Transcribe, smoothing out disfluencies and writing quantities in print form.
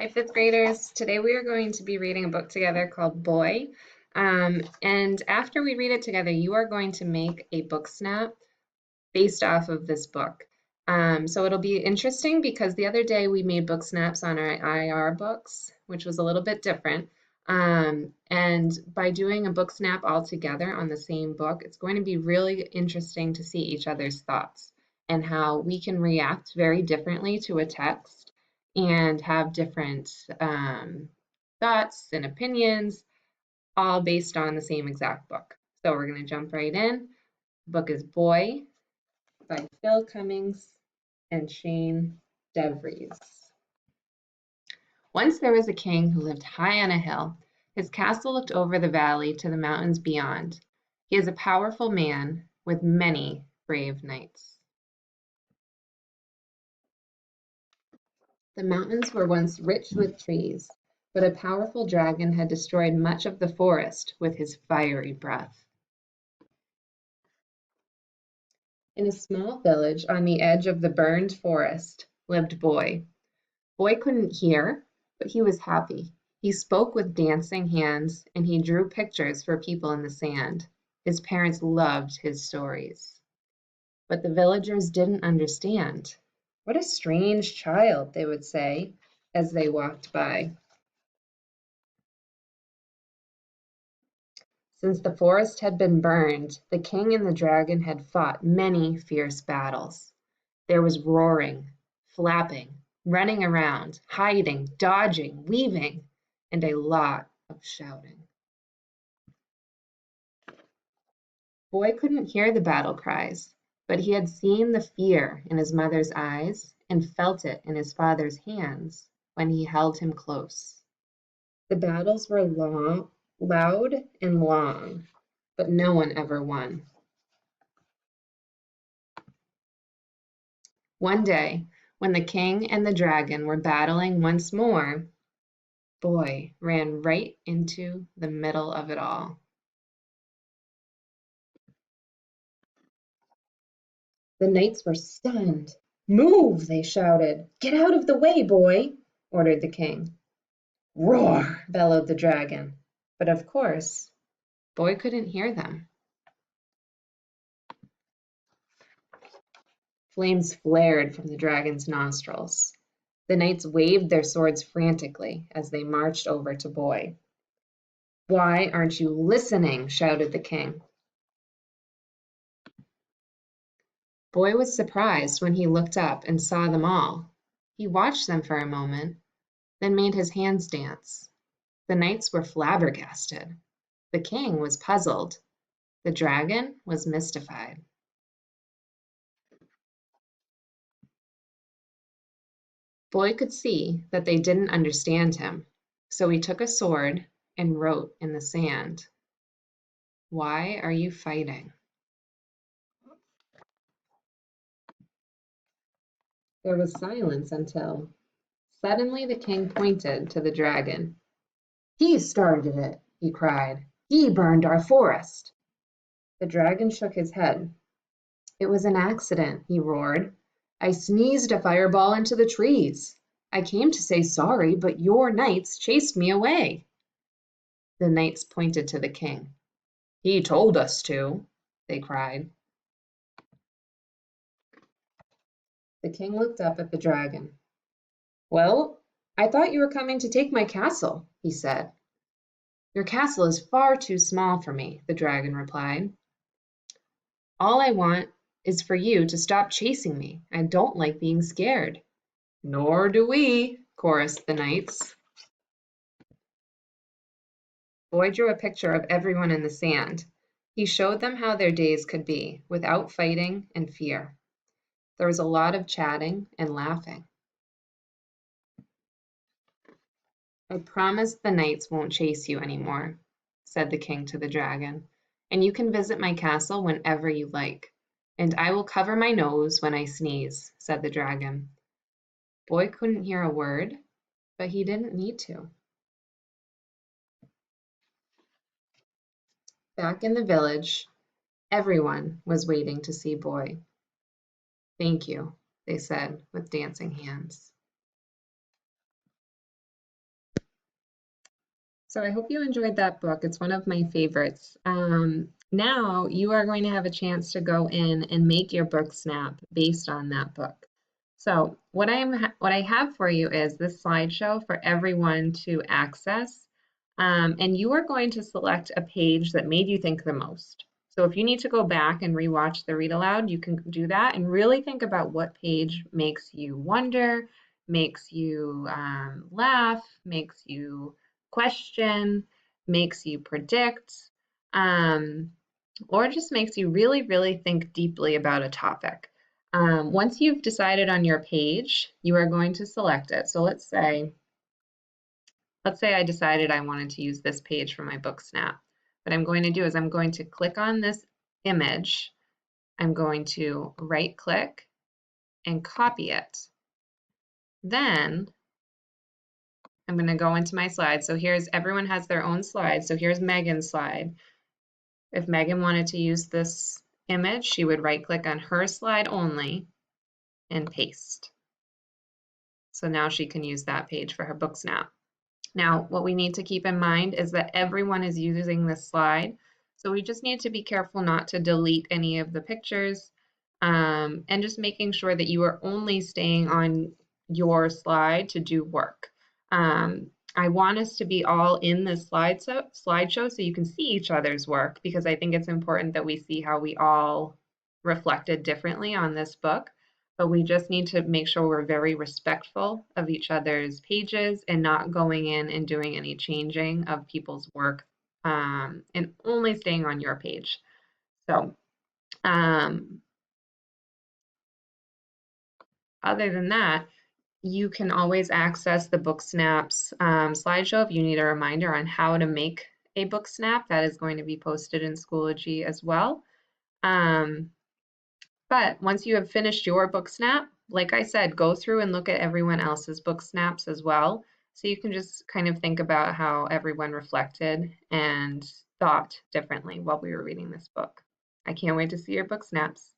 Hi, fifth graders. Today we are going to be reading a book together called Boy. And after we read it together, you are going to make a book snap based off of this book. So it'll be interesting because the other day we made book snaps on our IR books, which was a little bit different. And by doing a book snap all together on the same book, it's going to be really interesting to see each other's thoughts and how we can react very differently to a text and have different thoughts and opinions, all based on the same exact book. So we're going to jump right in. The book is Boy by Phil Cummings and Shane DeVries. Once there was a king who lived high on a hill. His castle looked over the valley to the mountains beyond. He is a powerful man with many brave knights. The mountains were once rich with trees, but a powerful dragon had destroyed much of the forest with his fiery breath. In a small village on the edge of the burned forest lived Boy. Boy couldn't hear, but he was happy. He spoke with dancing hands, and he drew pictures for people in the sand. His parents loved his stories. But the villagers didn't understand. "What a strange child," they would say as they walked by. Since the forest had been burned, the king and the dragon had fought many fierce battles. There was roaring, flapping, running around, hiding, dodging, weaving, and a lot of shouting. Boy couldn't hear the battle cries, but he had seen the fear in his mother's eyes and felt it in his father's hands when he held him close. The battles were loud and long, but no one ever won. One day, when the king and the dragon were battling once more, Boy ran right into the middle of it all. The knights were stunned. "Move!" they shouted. "Get out of the way, Boy!" ordered the king. "Roar!" bellowed the dragon. But of course, Boy couldn't hear them. Flames flared from the dragon's nostrils. The knights waved their swords frantically as they marched over to Boy. "Why aren't you listening?" shouted the king. Boy was surprised when he looked up and saw them all. He watched them for a moment, then made his hands dance. The knights were flabbergasted. The king was puzzled. The dragon was mystified. Boy could see that they didn't understand him, so he took a sword and wrote in the sand, "Why are you fighting?" There was silence until suddenly the king pointed to the dragon. "He started it," he cried. "He burned our forest." The dragon shook his head. "It was an accident," he roared. "I sneezed a fireball into the trees. I came to say sorry, but your knights chased me away." The knights pointed to the king. "He told us to," they cried. The king looked up at the dragon. "Well, I thought you were coming to take my castle," he said. "Your castle is far too small for me," the dragon replied. "All I want is for you to stop chasing me. I don't like being scared." "Nor do we," chorused the knights. Boy drew a picture of everyone in the sand. He showed them how their days could be without fighting and fear. There was a lot of chatting and laughing. "I promise the knights won't chase you anymore," said the king to the dragon, "and you can visit my castle whenever you like. And I will cover my nose when I sneeze," said the dragon. Boy couldn't hear a word, but he didn't need to. Back in the village, everyone was waiting to see Boy. "Thank you," they said with dancing hands. So I hope you enjoyed that book. It's one of my favorites. Now you are going to have a chance to go in and make your book snap based on that book. So what I have for you is this slideshow for everyone to access. And you are going to select a page that made you think the most. So if you need to go back and rewatch the read aloud, you can do that and really think about what page makes you wonder, makes you laugh, makes you question, makes you predict, um, or just makes you really, really think deeply about a topic. Once you've decided on your page, you are going to select it. So let's say I decided I wanted to use this page for my book snap. What I'm going to do is I'm going to click on this image. I'm going to right click and copy it. Then I'm going to go into my slides. So here's everyone has their own slide. So here's Megan's slide. If Megan wanted to use this image, she would right click on her slide only and paste. So now she can use that page for her book snap. Now, what we need to keep in mind is that everyone is using this slide. So we just need to be careful not to delete any of the pictures and just making sure that you are only staying on your slide to do work. I want us to be all in this slideshow so you can see each other's work because I think it's important that we see how we all reflected differently on this book. But we just need to make sure we're very respectful of each other's pages and not going in and doing any changing of people's work and only staying on your page. So other than that, you can always access the Book Snaps slideshow if you need a reminder on how to make a book snap. That is going to be posted in Schoology as well. But once you have finished your book snap, like I said, go through and look at everyone else's book snaps as well. So you can just kind of think about how everyone reflected and thought differently while we were reading this book. I can't wait to see your book snaps.